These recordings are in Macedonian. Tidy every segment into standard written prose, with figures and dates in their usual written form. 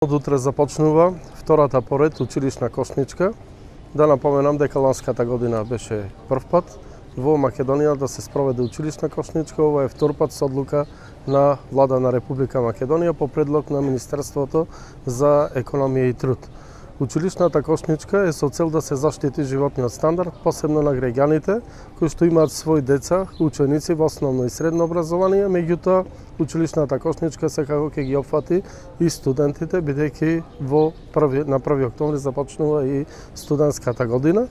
Од утре започнува втората поред училишна кошничка. Да напоменам дека ланската година беше прв пат во Македонија да се спроведе училишна кошничка. Ова е втор пат со одлука на Влада на Република Македонија по предлог на Министерството за економија и труд. Училишната кошничка е со цел да се заштити животниот стандард, посебно на граѓаните кои што имаат своји деца, ученици во основно и средно образование, меѓутоа училишната кошничка секако ќе ги опфати и студентите, бидејќи на 1 октомври започнува и студентската година.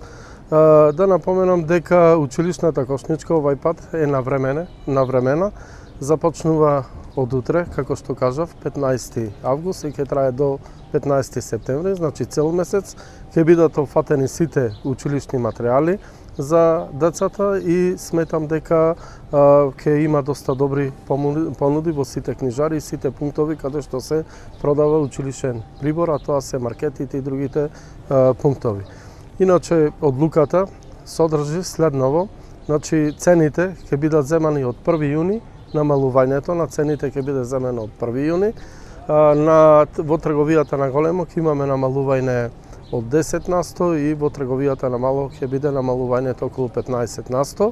Да напоменам дека училишната кошничка овај пат е навремена, започнува од утре, како што кажав, 15 август и ќе трае до 15 септември, значи цел месец ќе бидат опфатени сите училишни материјали за децата и сметам дека ќе има доста добри понуди во сите книжари и сите пунктови каде што се продава училишен прибор, а тоа се маркетите и другите пунктови. Иначе одлуката содржи следново, значи цените ќе бидат земани од 1 јуни, намалувањето на цените ќе биде земено од 1 јуни. Во трговијата на големо ќе имаме намалување од 10% и во трговијата на мало ќе биде намалувањето околу 15%.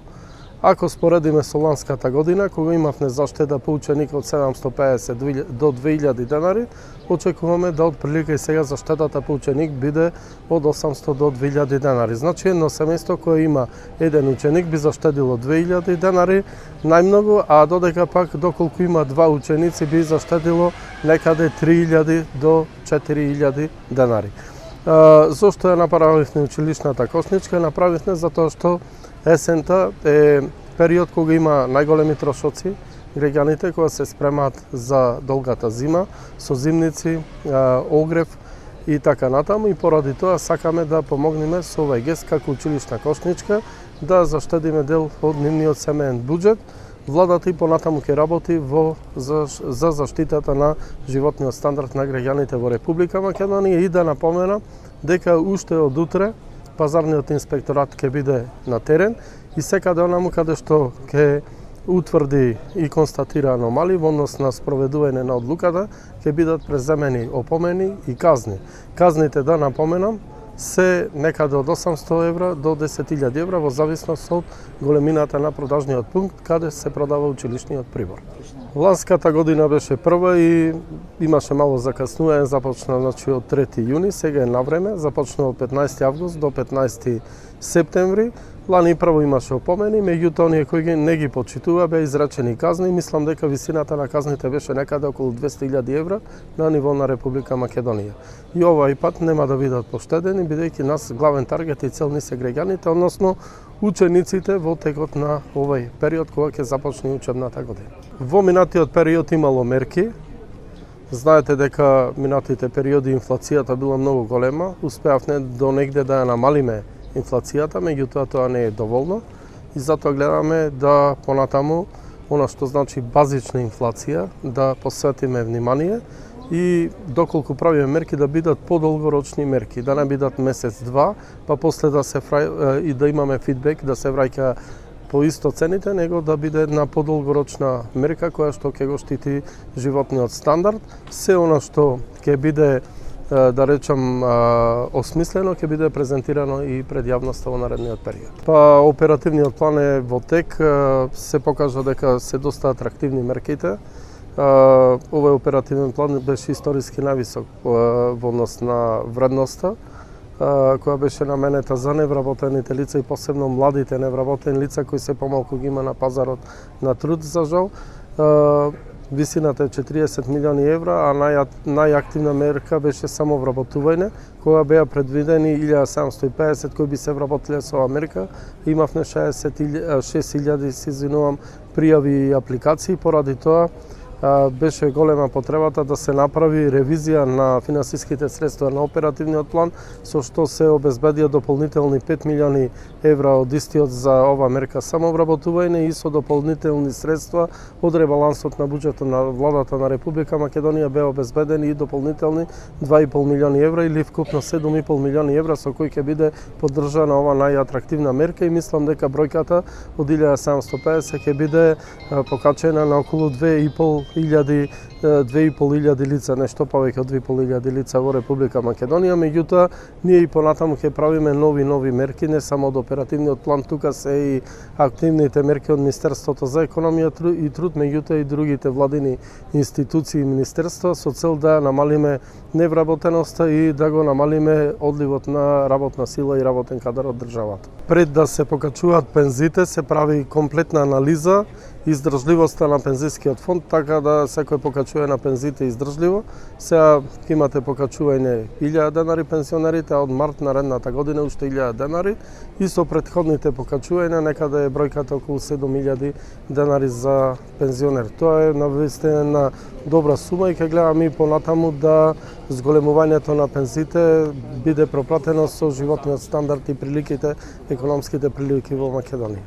Ако споредиме со ланската година, кога имавме заштеда по ученик од 750 до 2000 денари, очекуваме да отприлика и сега заштедата по ученик биде од 800 до 2000 денари. Значи едно семејство кое има еден ученик би заштедило 2000 денари најмногу, а додека пак доколку има два ученици би заштедило некаде 3000 до 4000 денари. Зошто ја направивме училишната кошничка? Направивме затоа што есента е период кога има најголеми трошоци граѓаните кога се спремаат за долгата зима, со зимници, огрев и така натаму, и поради тоа сакаме да помогнеме со овај гест како училишна кошничка да заштедиме дел од нивниот семеен буџет. Владата и понатаму ќе работи за заштитата на животниот стандард на граѓаните во Република Македонија и да напомена дека уште од утре пазарниот инспекторат ќе биде на терен и секаде онаму каде што ќе утврди и констатира аномалии во однос на спроведување на одлуката, ќе бидат преземени опомени и казни. Казните, да напоменам, се некаде од 800 евра до 10.000 евра во зависност од големината на продажниот пункт каде се продава училишниот прибор. Ланската година беше прва и имаше мало закаснување, започна значи од 3 јуни, сега е навреме, започна од 15 август до 15 септември. Лани прво имаше опомени, меѓутоа оние кои не ги почитува беа изречени казни. Мислам дека висината на казните беше некаде околу 200.000 евра на ниво на Република Македонија. И овај пат нема да бидат поштедени, бидејќи нас главен таргет и цел ни се граѓаните, односно учениците во текот на овај период кога ќе започне учебната година. Во минатиот период имало мерки. Знаете дека минатите периоди инфлацијата била многу голема. Успеавме до негде да ја намалиме инфлацијата, меѓутоа тоа не е доволно и затоа гледаме да понатаму она што значи базична инфлација да посветиме внимание и доколку правиме мерки да бидат подолгорочни мерки, да не бидат месец-два, па после и да имаме фидбек да се враќа по исто цените, него да биде една подолгорочна мерка која што ќе го штити животниот стандард. Се она што ќе биде да речам осмислено, ќе биде презентирано и пред јавноста во наредниот период. Па оперативниот план е во тек, се покажа дека се доста атрактивни мерките. Овој оперативен план беше историски највисок во однос на вредноста, која беше наменета за невработените лица и посебно младите невработени лица кои се помалку ги има на пазарот на труд, за жал. Висината е 40 милиони евра, а најактивна мерка беше само вработување, кога беа предвидени 1750 кои би се вработиле со Америка. Имавме 66.000 пријави и апликации, поради тоа беше голема потребата да се направи ревизија на финансиските средства на оперативниот план, со што се обезбедија дополнителни 5 милиони евра од истиот за ова мерка самовработување и со дополнителни средства од ребалансот на буџетот на Владата на Република Македонија беа обезбедени и дополнителни 2,5 милиони евра или вкупно 7,5 милиони евра со кои ќе биде поддржана ова најатрактивна мерка и мислам дека бројката од 1750 ќе биде покачена на околу 2,5 2.500 лица, нешто повеќе од 2.500 лица во Република Македонија. Меѓутоа, ние и понатаму ќе правиме нови мерки, не само од оперативниот план, тука се и активните мерки од Министерството за економија и труд, меѓутоа и другите владини институции и министерства со цел да намалиме невработеноста и да го намалиме одливот на работна сила и работен кадар од државата. Пред да се покачуваат пензиите, се прави комплетна анализа издржливоста на пензискиот фонд, така да секој покачување на пензиите издржливо. Сега имате покачување 1000 денари пенсионерите, а од март наредната година уште 1000 денари и со претходните покачувања некаде е бројката околу 7000 денари за пензионер. Тоа е навистина добра сума и ќе гледаме и понатаму да зголемувањето на пензиите биде пропратено со животниот стандард и приликите, економските прилики во Македонија.